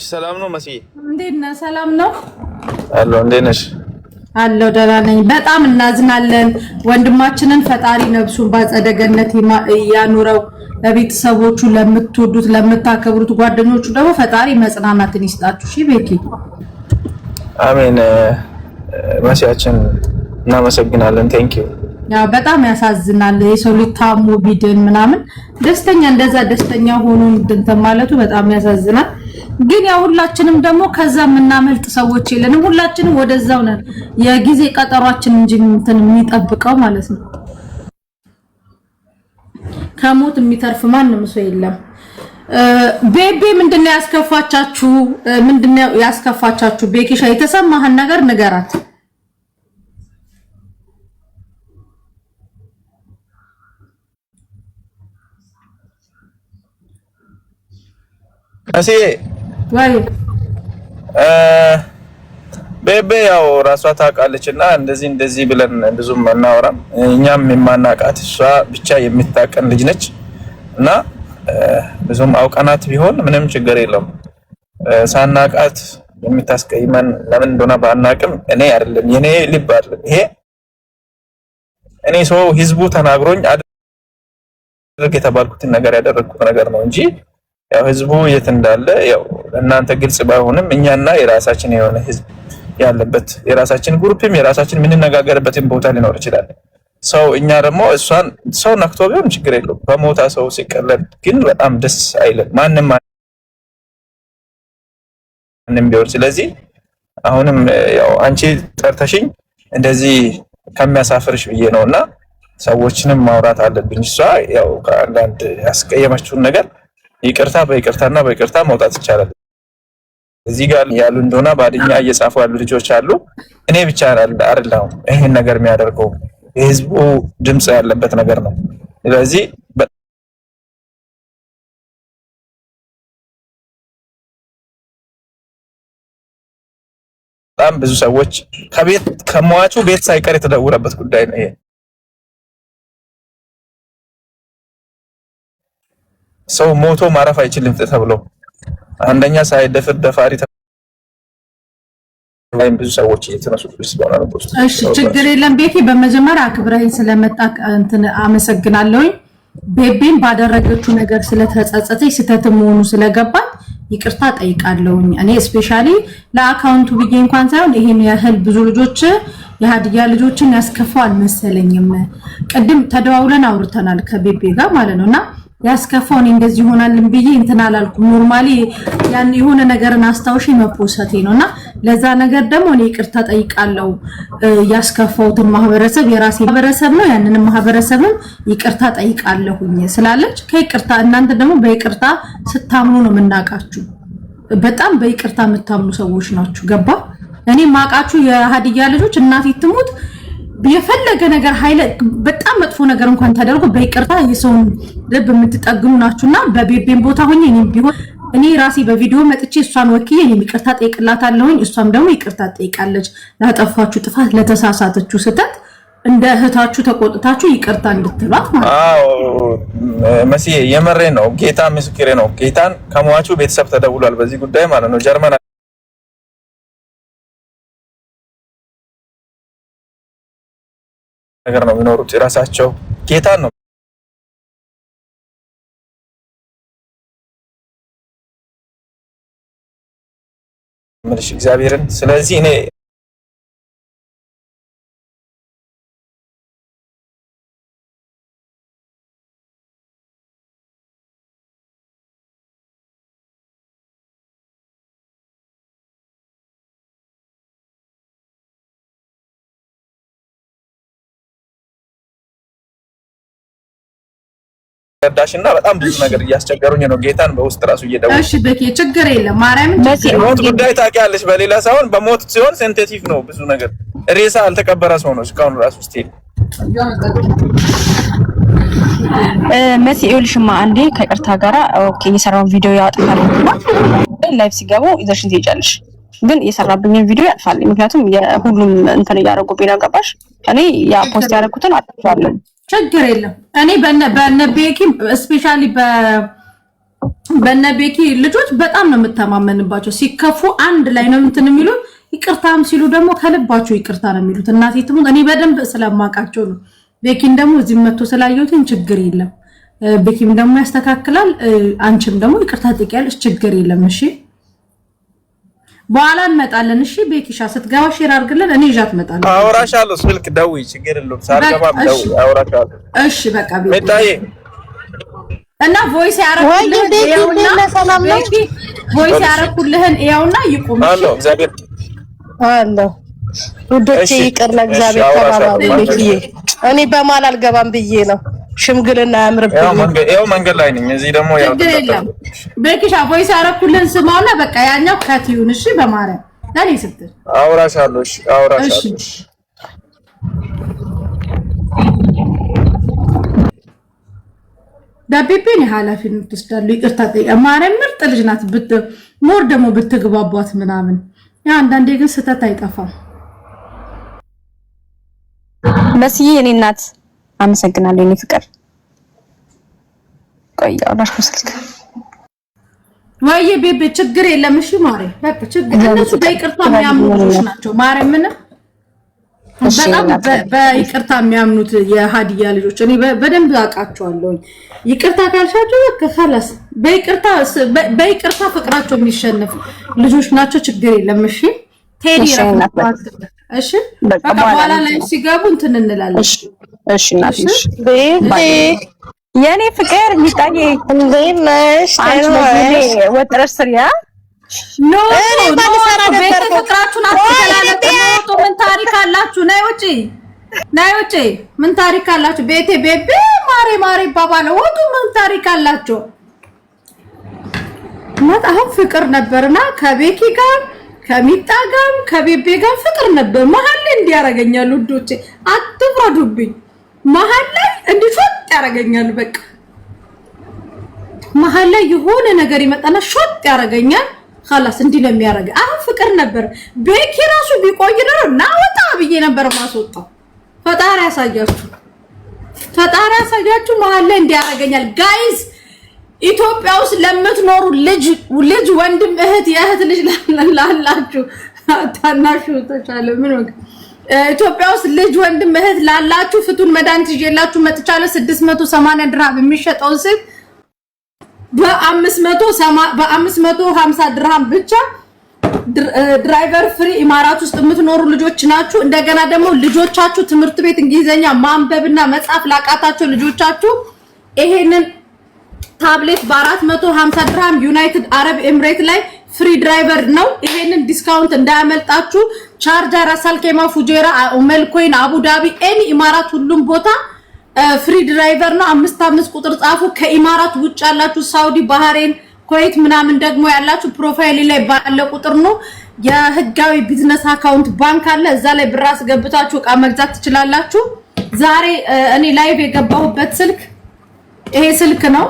ሰላም ነው መሲ? እንዴት ነህ? ሰላም ነው አሎ። እንዴት ነሽ? አለው ደህና ነኝ። በጣም እናዝናለን። ወንድማችንን ፈጣሪ ነፍሱን በአጸደ ገነት ያኑረው። ለቤተሰቦቹ፣ ለምትወዱት፣ ለምታከብሩት ጓደኞቹ ደግሞ ፈጣሪ መጽናናትን ይስጣችሁ። እሺ ቤኪ። አሜን። መሲያችን እናመሰግናለን። ቴንክ ዩ። ያው በጣም ያሳዝናል። የሰው ልጅ ታሞ ቢድን ምናምን ደስተኛ እንደዛ ደስተኛ ሆኖ እንትን ማለቱ በጣም ያሳዝናል። ግን ያው ሁላችንም ደግሞ ከዛ የምናመልጥ ሰዎች የለንም። ሁላችንም ወደዛው ነን። የጊዜ ቀጠሯችን እንጂ እንትን የሚጠብቀው ማለት ነው። ከሞት የሚተርፍ ማንም ሰው የለም። ቤቢ ምንድነው ያስከፋቻችሁ? ምንድነው ያስከፋቻችሁ? ቤኪሻ የተሰማህን ነገር ንገራት። መሲ ወይ ቤቢ ያው ራሷ ታውቃለችና እንደዚህ ብለን ብዙም አናወራም። እኛም የማናቃት እሷ ብቻ የምታቀን ልጅ ነች እና ብዙም አውቀናት ቢሆን ምንም ችግር የለውም። ሳናቃት የምታስቀይመን ለምን እንደሆነ ባናቅም እኔ አይደለም የኔ ልብ አይደለም ይሄ እኔ ሰው ህዝቡ ተናግሮኝ አድርግ የተባልኩትን ነገር ያደረኩት ነገር ነው እንጂ ያው ህዝቡ የት እንዳለ ያው እናንተ ግልጽ ባይሆንም እኛና የራሳችን የሆነ ህዝብ ያለበት የራሳችን ግሩፕም የራሳችን የምንነጋገርበትን ቦታ ሊኖር ይችላል። ሰው እኛ ደግሞ እሷን ሰው ነክቶ ቢሆን ችግር የለውም። በሞታ ሰው ሲቀለድ ግን በጣም ደስ አይልም ማንም ቢሆን። ስለዚህ አሁንም ያው አንቺ ጠርተሽኝ እንደዚህ ከሚያሳፍርሽ ብዬ ነውና ሰዎችንም ማውራት አለብኝ። እሷ ያው ከአንዳንድ ያስቀየመችውን ነገር ይቅርታ በይቅርታ መውጣት ይቻላል። እዚህ ጋር ያሉ እንደሆነ ባድኛ እየጻፉ ያሉ ልጆች አሉ። እኔ ብቻ አይደለም ይሄን ነገር የሚያደርገው የህዝቡ ድምጽ ያለበት ነገር ነው። ስለዚህ በጣም ብዙ ሰዎች ከሟቹ ቤት ሳይቀር የተደወለበት ጉዳይ ነው ይሄ። ሰው ሞቶ ማረፍ አይችልም ተብሎ አንደኛ ሳይደፍር ደፋሪ ተባይም ብዙ ሰዎች እየተነሱልሽ ስለሆነ ነው። እሺ ችግር የለም ቤኪ። በመጀመሪያ አክብረኝ ስለመጣ እንትን አመሰግናለሁኝ። ቤቢን ባደረገችው ነገር ስለተጸጸተች ስተት መሆኑ ስለገባት ይቅርታ ጠይቃለሁኝ። እኔ ስፔሻሊ ለአካውንቱ ብዬ እንኳን ሳይሆን ይሄን ያህል ብዙ ልጆች የሀዲያ ልጆችን ያስከፋው አልመሰለኝም። ቅድም ተደዋውለን አውርተናል ከቤቢ ጋር ማለት ነውና ያስከፋው እኔ እንደዚህ ይሆናልን ብዬ እንትን አላልኩም። ኖርማሊ ያን የሆነ ነገርን አስታውሽ መፖሰቴ ነውና ለዛ ነገር ደግሞ እኔ ይቅርታ ጠይቃለሁ። ያስከፋውትን ማህበረሰብ የራሴ ማህበረሰብ ነው ያንንም ማህበረሰብም ይቅርታ ጠይቃለሁኝ ስላለች ከይቅርታ እናንተ ደግሞ በይቅርታ ስታምኑ ነው የምናውቃችሁ። በጣም በይቅርታ የምታምኑ ሰዎች ናችሁ። ገባ? እኔ ማውቃችሁ የሀዲያ ልጆች እናቴ ትሙት የፈለገ ነገር ኃይለ በጣም መጥፎ ነገር እንኳን ታደርጉ በይቅርታ የሰውን ልብ የምትጠግኑ ናችሁና በቤቤን ቦታ ሆኜ እኔም ቢሆን እኔ ራሴ በቪዲዮ መጥቼ እሷን ወክዬ እኔም ይቅርታ ጠይቅላታለሁኝ። እሷም ደግሞ ይቅርታ ጠይቃለች ላጠፋችሁ ጥፋት፣ ለተሳሳተችሁ ስህተት እንደ እህታችሁ ተቆጥታችሁ ይቅርታ እንድትሏት ማለት ነው። አዎ መሲ የመሬ ነው። ጌታ ምስክሬ ነው። ጌታን ከሟቹ ቤተሰብ ተደውሏል በዚህ ጉዳይ ማለት ነው። ጀርመን ነገር ነው የሚኖሩት የራሳቸው ጌታን ነው ምንሽ እግዚአብሔርን። ስለዚህ እኔ ዳሽና በጣም ብዙ ነገር እያስቸገሩኝ ነው። ጌታን በውስጥ ራሱ እየደወሉ እሺ በቂ ችግር የለም ማርያምን ሞት ጉዳይ ታውቂያለሽ። በሌላ ሳይሆን በሞት ሲሆን ሴንሲቲቭ ነው ብዙ ነገር። ሬሳ አልተቀበረ ሰው ነው እስካሁን ራሱ ስቲል መሲ ይኸውልሽማ አንዴ ከቅርታ ጋራ ኦኬ የሰራውን ቪዲዮ ያወጣልና ላይቭ ሲገቡ ይዘሽን ትሄጃለሽ። ግን የሰራብኝን ቪዲዮ ያጥፋል። ምክንያቱም የሁሉም እንትን ያደረጉብኝ ነው። ገባሽ? እኔ ያ ፖስት ያደረኩትን አጥፋለሁ። ችግር የለም። እኔ በነቤኪ ስፔሻሊ በነቤኪ ልጆች በጣም ነው የምተማመንባቸው። ሲከፉ አንድ ላይ ነው እንትን የሚሉት፣ ይቅርታም ሲሉ ደግሞ ከልባቸው ይቅርታ ነው የሚሉት። እናቴ ትሙት እኔ በደንብ ስለማውቃቸው ነው። ቤኪን ደግሞ እዚህ መጥቶ ስላየሁትን ችግር የለም። ቤኪም ደግሞ ያስተካክላል። አንቺም ደግሞ ይቅርታ ትጠይቂያለሽ፣ ችግር የለም። እሺ በኋላ እንመጣለን። እሺ ቤኪሻ ስትገባ ሼር አድርግልን፣ እኔ ይዣት እመጣለሁ። አውራሻለሁ፣ ስልክ ደውይ፣ ችግር የለውም። ሳልገባም ደውይ፣ አውራሻለሁ። እሺ በቃ ቤታዬ እና ቮይስ ያረኩልህን ቤኪ ቮይስ ያረኩልህን ይኸውና ይቁም። አሎ እግዚአብሔር አሎ ውዶቼ፣ ይቅር ለእግዚአብሔር ተባባሉ። ቤኪዬ እኔ በማል አልገባም ብዬ ነው። ሽምግልና ያምርብኝ። ያው መንገድ ላይ ነኝ። እዚህ ደግሞ ያው ቤኪሻ ቮይስ ያረኩልህን ስማውና በቃ ያኛው ከትዩን። እሺ በማርያም ለኔ ስትል አውራሻለሁ። እሺ አውራሻለሁ። ዳቢቤን ኃላፊነት ትወስዳለህ። ይቅርታ ጠይቃ ማርያም ምርጥ ልጅ ናት። ሞር ደግሞ ብትግባቧት ምናምን ያ አንዳንዴ ግን ስህተት አይጠፋም። መስዬ እኔ እናት አመሰግናለሁ። እኔ ፍቅር ቆያው ላሽ ስልክ ወይ ቤቤ ችግር የለም። እሺ ማሬ በቃ ችግር እነሱ በይቅርታ የሚያምኑ ልጆች ናቸው። ማሬ ምን በጣም በይቅርታ የሚያምኑት የሀዲያ ልጆች እኔ በደንብ አውቃቸዋለሁ። ይቅርታ ካልሻቸው በቃ خلاص በይቅርታ ፍቅራቸው የሚሸነፉ ልጆች ናቸው። ችግር የለም። እሺ ቴዲ እሺ በቃ በኋላ ላይ ሲገቡ እንትን እንላለን። እሺ እናት እሺ ቤቢ የኔ ፍቅር ሚጣዬ እንዴት ነሽ? ወጥረሽ ስሪያ ኖ ቤተ ፍቅራችሁን አትከላለጡ። ምን ታሪክ አላችሁ? ነይ ውጪ ምን ታሪክ አላችሁ? ቤቴ ቤቢ ማሪ ባባለ ወጡ ምን ታሪክ አላችሁ? አሁን ፍቅር ነበርና ከቤኪ ጋር ከሚጣ ጋር ከቤቤ ጋር ፍቅር ነበር። መሀል ላይ እንዲያረጋኛል። ውዶቼ አትፍረዱብኝ። መሀል ላይ እንዲሾጥ ያረጋኛል። በቃ መሀል ላይ የሆነ ነገር ይመጣና ሾጥ ያረጋኛል። خلاص እንዲህ ነው የሚያረጋ። አሁን ፍቅር ነበር። ቤኪ ራሱ ቢቆይ ነው ናወጣ ብዬ ነበር ማስወጣው። ፈጣሪ ያሳያችሁ መሀል ላይ እንዲያረጋኛል። ጋይስ ኢትዮጵያ ውስጥ ለምትኖሩ ልጅ ወንድም እህት የእህት ልጅ ላላችሁ ታናሹ ተቻለ ምን ወግ ኢትዮጵያ ውስጥ ልጅ ወንድም እህት ላላችሁ ፍቱን መድኃኒት ይዤላችሁ መጥቻለሁ። 680 ድርሃም የሚሸጠው ስልክ በ550 ድርሃም ብቻ ድራይቨር ፍሪ ኢማራት ውስጥ የምትኖሩ ልጆች ናችሁ። እንደገና ደግሞ ልጆቻችሁ ትምህርት ቤት እንግሊዘኛ ማንበብና መጻፍ ላቃታቸው ልጆቻችሁ ይሄንን ታብሌት በ450 ድርሃም ዩናይትድ አረብ ኤምሬት ላይ ፍሪ ድራይቨር ነው። ይሄንን ዲስካውንት እንዳያመልጣችሁ። ቻርጀር፣ ሳልኬማ፣ ፉጄራ፣ ኡመልኮይን፣ አቡዳቢ ኤኒ ኢማራት ሁሉም ቦታ ፍሪ ድራይቨር ነው። 55 ቁጥር ጻፉ። ከኢማራት ውጭ ያላችሁ ሳውዲ፣ ባህሬን፣ ኩዌት ምናምን ደግሞ ያላችሁ ፕሮፋይል ላይ ባለ ቁጥር ነው። የህጋዊ ቢዝነስ አካውንት ባንክ አለ። እዛ ላይ ብር አስገብታችሁ ዕቃ መግዛት ትችላላችሁ። ዛሬ እኔ ላይቭ የገባሁበት ስልክ ይሄ ስልክ ነው።